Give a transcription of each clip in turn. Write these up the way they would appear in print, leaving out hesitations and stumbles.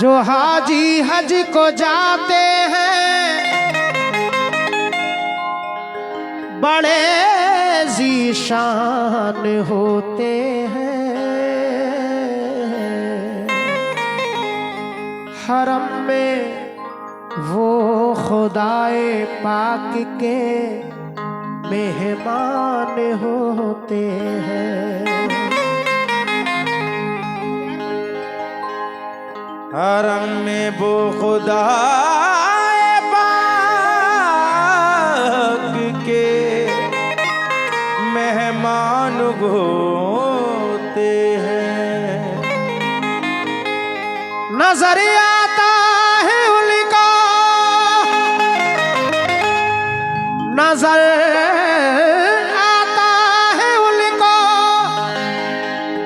जो हाजी हज को जाते हैं बड़े ज़ीशान होते हैं। हरम में वो खुदाए पाक के मेहमान होते हैं। हरम में वो खुदाए पाक के मेहमान होते हैं। नजर आता है उनका, नजर आता है उनको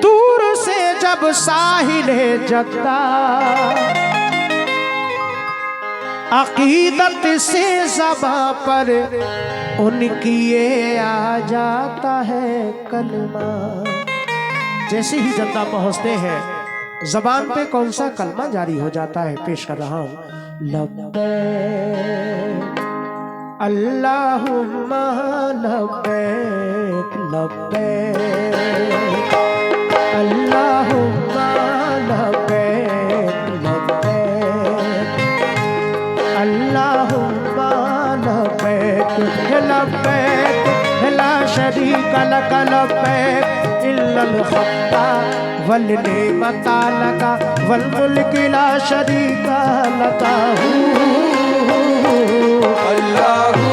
दूर से जब साहिले जद्दा। अकीदत से ज़बां पर उनकी ये आ जाता है कलमा। जैसे ही जद्दा पहुंचते हैं ज़बान पे कौन सा कलमा जारी हो जाता है, पेश कर रहा हूं। लब्बैक अल्लाहुम्मा लब्बैक लब्बैक अल्लाहुम्मा लब्बैक लब्बैक अल्लाहुम्मा लब्बैक लब्बैक ला शरीका लक लब्बैक इल्लल हक़्क़ा वल निअमता लका वल मुल्क ला शरीका लका। अल्लाहू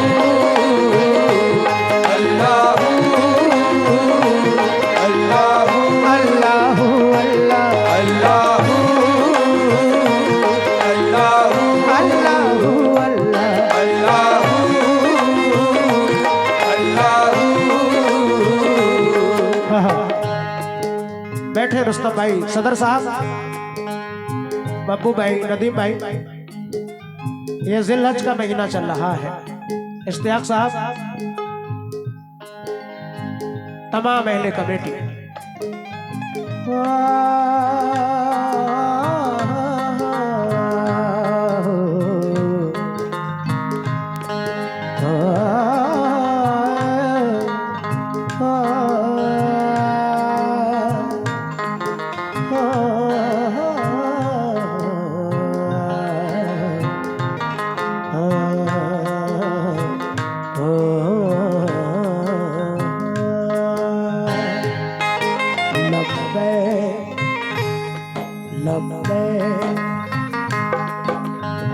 अल्लाहू अल्लाहू अल्लाहू अल्लाहू अल्लाहू अल्लाहू अल्लाहू अल्लाहू। बैठे रुस्तम भाई, सदर साहब, बब्बू भाई, नदीम भाई। ये जिलहज का महीना चल रहा है। इश्तियाक साहब, तमाम अहले कमेटी,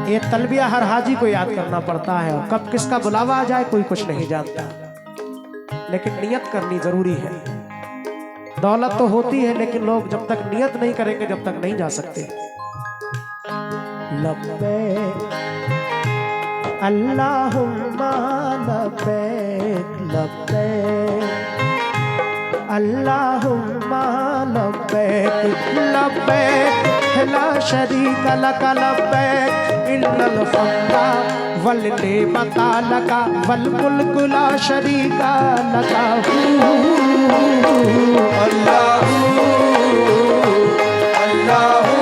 ये तलबिया हर हाजी को याद करना पड़ता है, और कब किसका बुलावा आ जाए कोई कुछ नहीं जानता, लेकिन नियत करनी जरूरी है। दौलत तो होती है लेकिन लोग जब तक नियत नहीं करेंगे जब तक नहीं जा सकते। लब्बैक अल्लाहुम्मा लब्बैक लब्बैक अल्लाहुम्मा लब्बैक लब्बैक ला शरीका लका लब्बैक इल्लल हक़्क़ा वल निअमता लका वल मुल्क ला शरीका लका। अल्लाहू अल्लाहू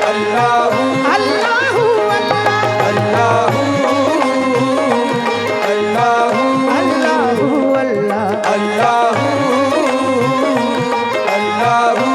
अल्लाहू अल्लाहू अल्लाहू अल्लाहू अल्लाहू अल्लाह अल्लाहू अल्लाहू।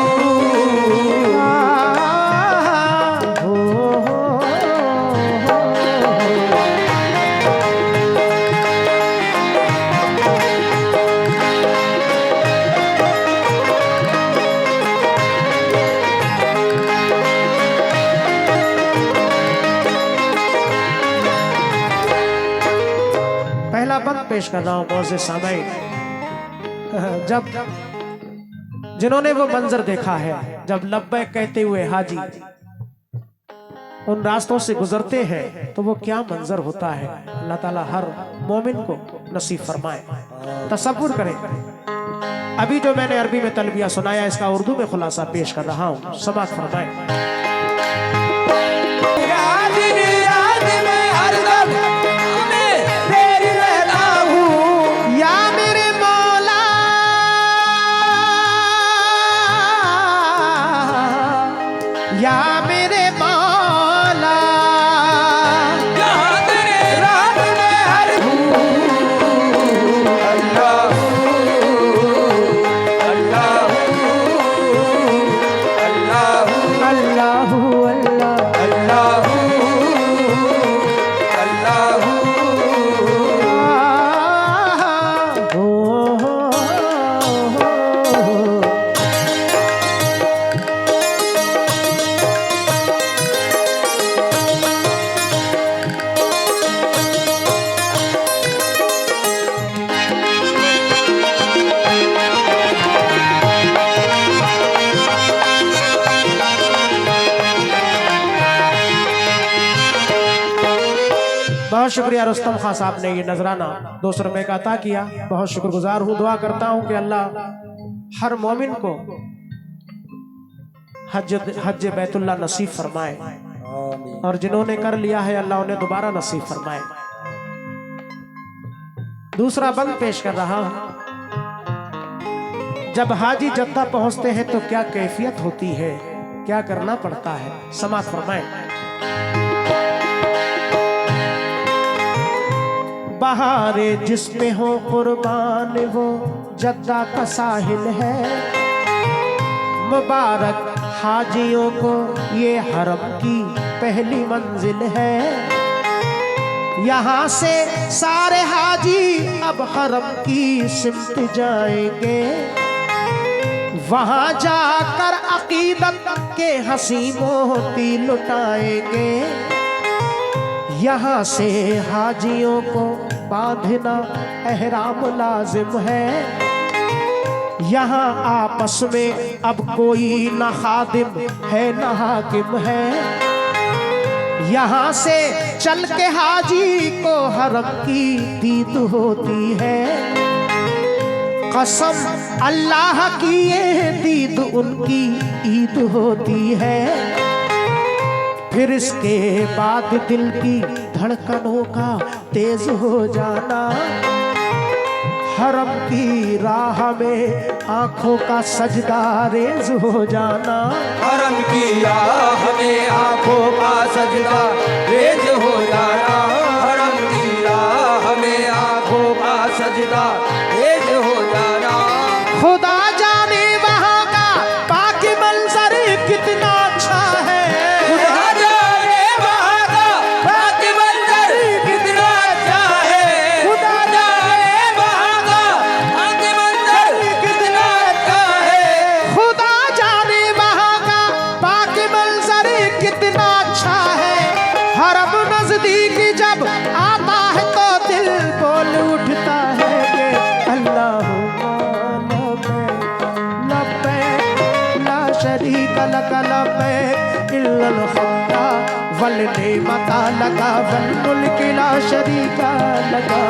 पहला बंद पेश कर रहा हूं मौज़े सामईन। जब जिन्होंने वो मंजर देखा है, जब लब्बैक कहते हुए हाजी उन रास्तों से गुजरते हैं तो वो क्या मंजर होता है, अल्लाह ताला हर मोमिन को नसीब फरमाए। तसव्वुर करें, अभी जो मैंने अरबी में तलबिया सुनाया इसका उर्दू में खुलासा पेश कर रहा हूं, समाअत फरमाए। या मेरे मौला जहाँ तेरे रात में हर अल्लाह अल्लाह अल्लाह अल्लाह अल्लाह अल्लाह अल्लाह बहुत शुक्रिया रुस्तम खान साहब ने ये नजराना 200 रुपए का अता किया। बहुत शुक्रगुजार हूँ। दुआ करता हूँ कि अल्लाह हर मोमिन को हज बैतुल्लाह नसीब फरमाए और जिन्होंने कर लिया है अल्लाह उन्हें दोबारा नसीब फरमाए। दूसरा बंद पेश कर रहा हूं। जब हाजी जद्दा पहुंचते हैं तो क्या कैफियत होती है, क्या करना पड़ता है, समात फरमाए। बहारे जिसमें हो कुर्बान वो जद्दा का साहिल है। मुबारक हाजियों को ये हरम की पहली मंजिल है। यहाँ से सारे हाजी अब हरम की सिमत जाएंगे। वहाँ जाकर अकीदत के हंसी मोती लुटाएंगे। यहाँ से हाजियों को बांधना एहराम लाजिम है। यहाँ आपस में अब कोई न खादिम है न हाकिम है। यहाँ से चल के हाजी को हरम की दीद होती है। कसम अल्लाह की ये दीद उनकी ईद होती है। फिर इसके बाद दिल की धड़कनों का तेज हो जाना। हरम की राह में आंखों का सजदा रेज हो जाना। हरम की राह में आंखों का सजदा रेज हो जाना। हरम की राह में आंखों का सजदा रेज हो जाना। खुदा जाने वहाँ का बाकी मंजर कितना अच्छा है। खुदा जाने वहाँ का बाकी मंजर कितना अच्छा है। खुदा जाने वहाँ का बाकी मंजर कितना अच्छा है। खुदा जाने वहाँ का बाकी मंजर कितना अच्छा है। हरम नजदीक जब आता है तो दिल बोल उठता है कि अल्लाहुम्मा लब्बैक ला शरीका लक लब्बैक इल्लल हम्दा वल निअमता लका वल मुल्क ला शरीका लका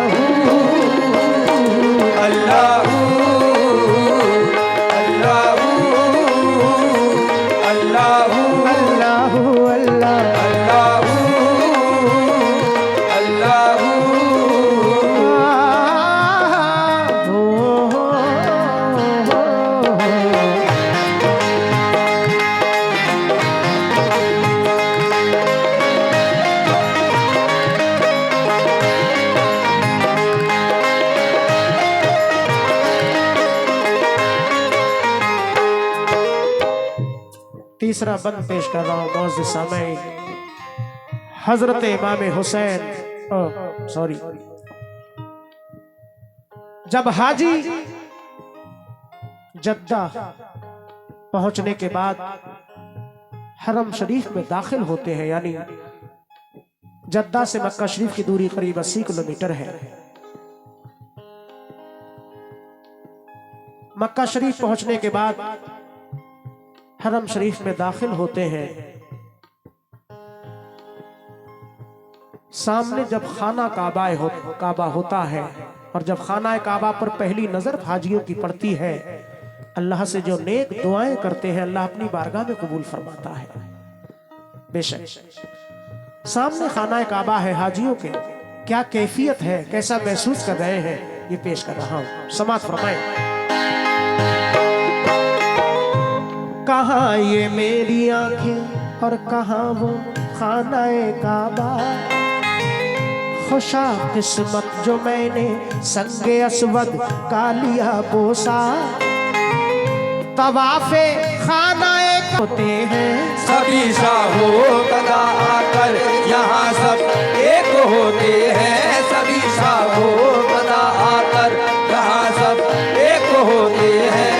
अल्लाह अल्लाह अल्लाह अल्लाहु अल्लाह अल्लाह अल्लाह तीसरा बंद पेश कर रहा हूँ मौजूद समय। हजरत इमाम हुसैन सॉरी जब हाजी जद्दा पहुंचने के बाद हरम शरीफ में दाखिल होते हैं, यानी जद्दा से मक्का शरीफ की दूरी करीब 80 किलोमीटर है। मक्का शरीफ पहुंचने के बाद हरम शरीफ में दाखिल होते हैं। सामने जब खाना काबा होता है और जब खाना काबा पर पहली नजर हाजियों की पड़ती है, अल्लाह से जो नेक दुआएं करते हैं अल्लाह अपनी बारगाह में कबूल फरमाता है। बेशक सामने खाना काबा है, हाजियों के क्या कैफियत है, कैसा महसूस कर रहे हैं, ये पेश कर रहा हूं। समात फरमाएं। कहाँ ये मेरी आंखें और कहाँ वो खानाए काबा। खुशा किस्मत जो मैंने संगे अस्वद का लिया बोसा। तवाफे खानाए होते हैं सभी शाहो कदा आकर यहाँ सब एक होते हैं। सभी शाहो कदा आकर यहाँ सब एक होते हैं।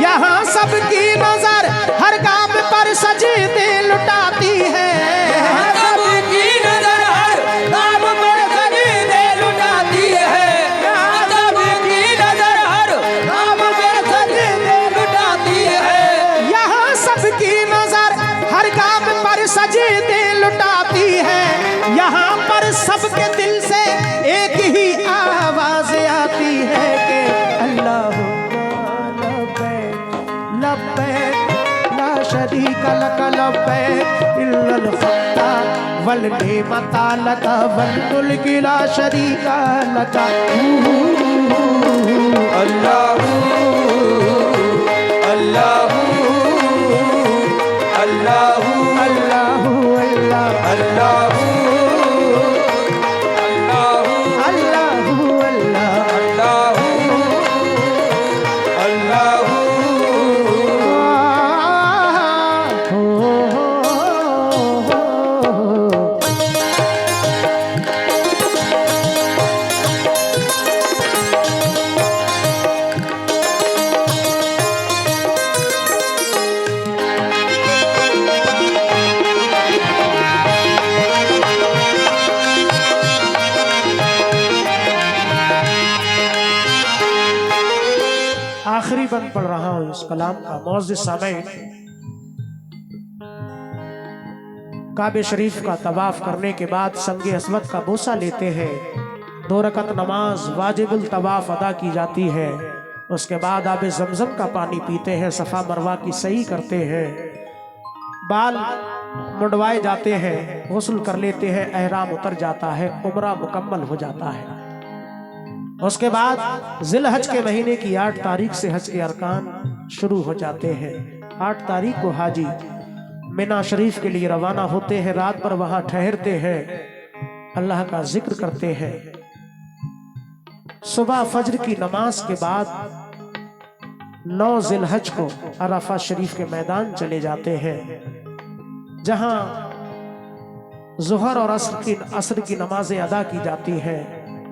यहाँ सबकी नजर हर काम पर सजदे लुटाती है। यहाँ सबकी नजर हर काम पर सजदे लुटाती है। यहाँ सबकी नजर हर काम पर सजदे लुटाती है। यहाँ सबकी नजर हर काम पर सजदे लुटाती है। यहाँ पर सबके दिल से एक ही आवाज आती है कि अल्लाहुम्मा लब्बैक लब्बैक ला शरीका लक लब्बैक इल्लल हम्दा वल निअमता लक वल मुल्क ला शरीका लक। अल्लाहू अल्लाहू अल्लाहू अल्लाहू अल्लाह अल्लाहू अल्लाहू अल्लाह अल्लाहू अल्लाहू आखिरी बंद पढ़ रहा हूं इस कलाम का। मौजूद सामईन, काबे शरीफ का तवाफ करने के बाद संगे अस्वद का बोसा लेते हैं। 2 रकत नमाज वाजिबुल तवाफ अदा की जाती है। उसके बाद आबे जमजम का पानी पीते हैं, सफा मरवा की सही करते हैं, बाल मुंडवाए जाते हैं, गुस्ल कर लेते हैं, एहराम उतर जाता है, उम्रा मुकम्मल हो जाता है। उसके बाद जिलहज के महीने की 8 तारीख से हज के अरकान शुरू हो जाते हैं। 8 तारीख को हाजी मिना शरीफ के लिए रवाना होते हैं। रात भर वहां ठहरते हैं, अल्लाह का जिक्र करते हैं। सुबह फजर की नमाज के बाद 9 जिलहज को अराफा शरीफ के मैदान चले जाते हैं, जहां जुहर और असर की नमाजें अदा की जाती हैं।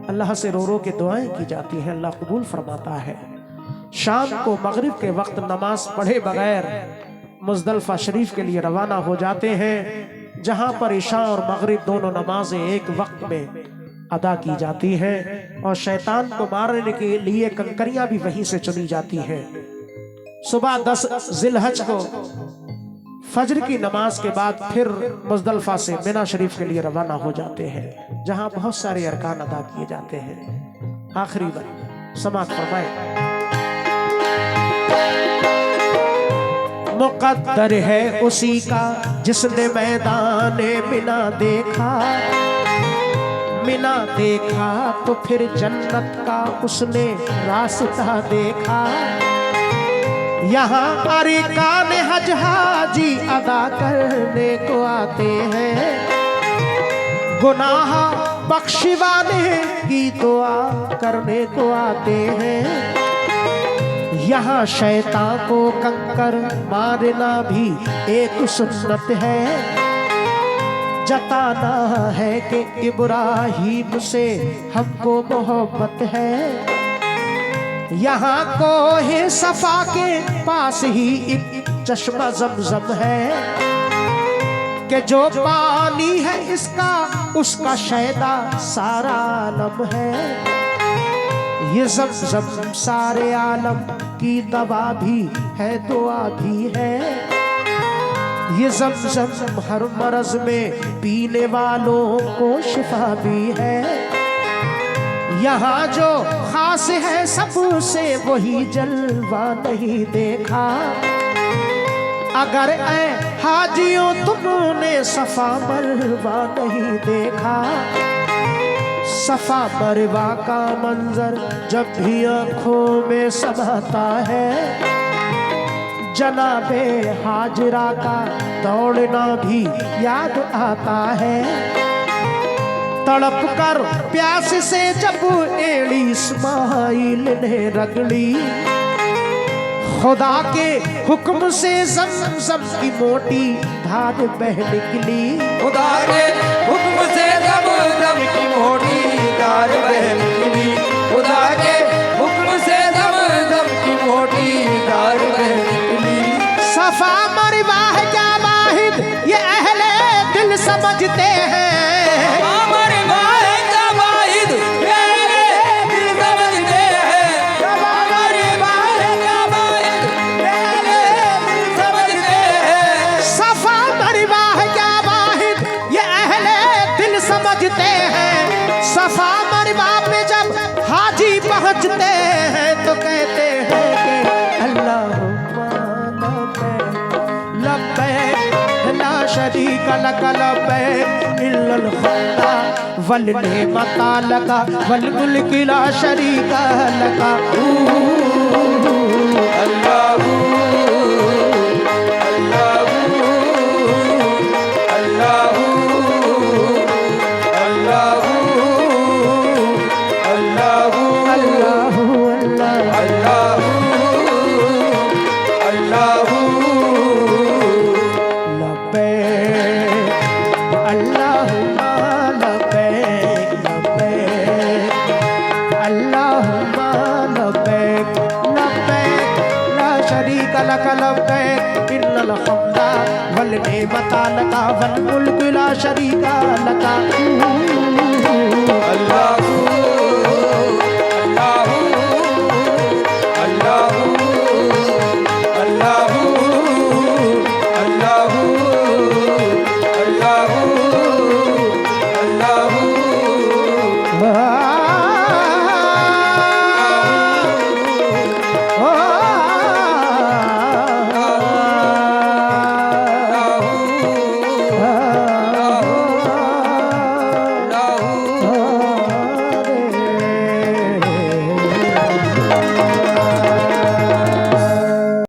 अल्लाह से रो रो के दुआएं की जाती हैं, अल्लाह कबूल फरमाता है। शाम को मगरिब के वक्त नमाज पढ़े बगैर मुज़दलिफ़ा शरीफ के लिए रवाना हो जाते हैं, जहां पर इशा और मगरिब दोनों नमाजें एक वक्त में अदा की जाती हैं और शैतान को मारने के लिए कंकरियां भी वहीं से चुनी जाती हैं। सुबह 10 जिलहज को फजर की नमाज के बाद फिर मुज़दलिफ़ा से मिना शरीफ के लिए रवाना हो जाते हैं, जहां बहुत सारे अरकान अदा किए जाते हैं। आखिरी बार समाअत फरमाए। मुक़द्दर है उसी का जिसने मैदान मिना देखा। मिना देखा तो फिर जन्नत का उसने रास्ता देखा। यहाँ अरकान हज हाजी अदा करने को आते हैं, गुनाह बख्शिवाने की दुआ करने को आते हैं। यहाँ शैतान को कंकर मारना भी एक सुन्नत है। जताना है कि इब्राहीम से हमको मोहब्बत है। यहाँ को है सफा के पास ही एक चश्मा जमजम है, कि जो पानी है इसका उसका शैदा सारा आलम है। ये जमजम सारे आलम की दवा भी है, दुआ भी है। ये जमजम हर मर्ज में पीने वालों को शिफा भी है। यहाँ जो खास है सबसे वही जलवा नहीं देखा। अगर ऐ हाजियों तुमने सफा मरवा नहीं देखा। सफा मरवा का मंजर जब भी आंखों में समाता है, जनाबे हाजरा का दौड़ना भी याद आता है। तड़प कर प्यास से जब एड़ी इस्माइल ने रगड़ी, खुदा के हुक्म से ज़मज़म की मोटी धार बह निकली। खुदा के हुक्म से ज़मज़म की मोटी धार बह निकली। खुदा के हुक्म से ज़मज़म की मोटी धार बह निकली। सफा मरवा है क्या वाहिद ये अहले दिल समझते हैं। सफा मरवा पे जब हाजी पहुंचते हैं तो कहते हैं कि अल्लाहुम्मा लब्बैक ला शरीका लक लब्बैक इल्लल खुदा वल निअमता लका वल मुल्क ला शरीका लका। अल्लाहू निअमता लका वल मुल्क ला शरीका लका। अल्लाहू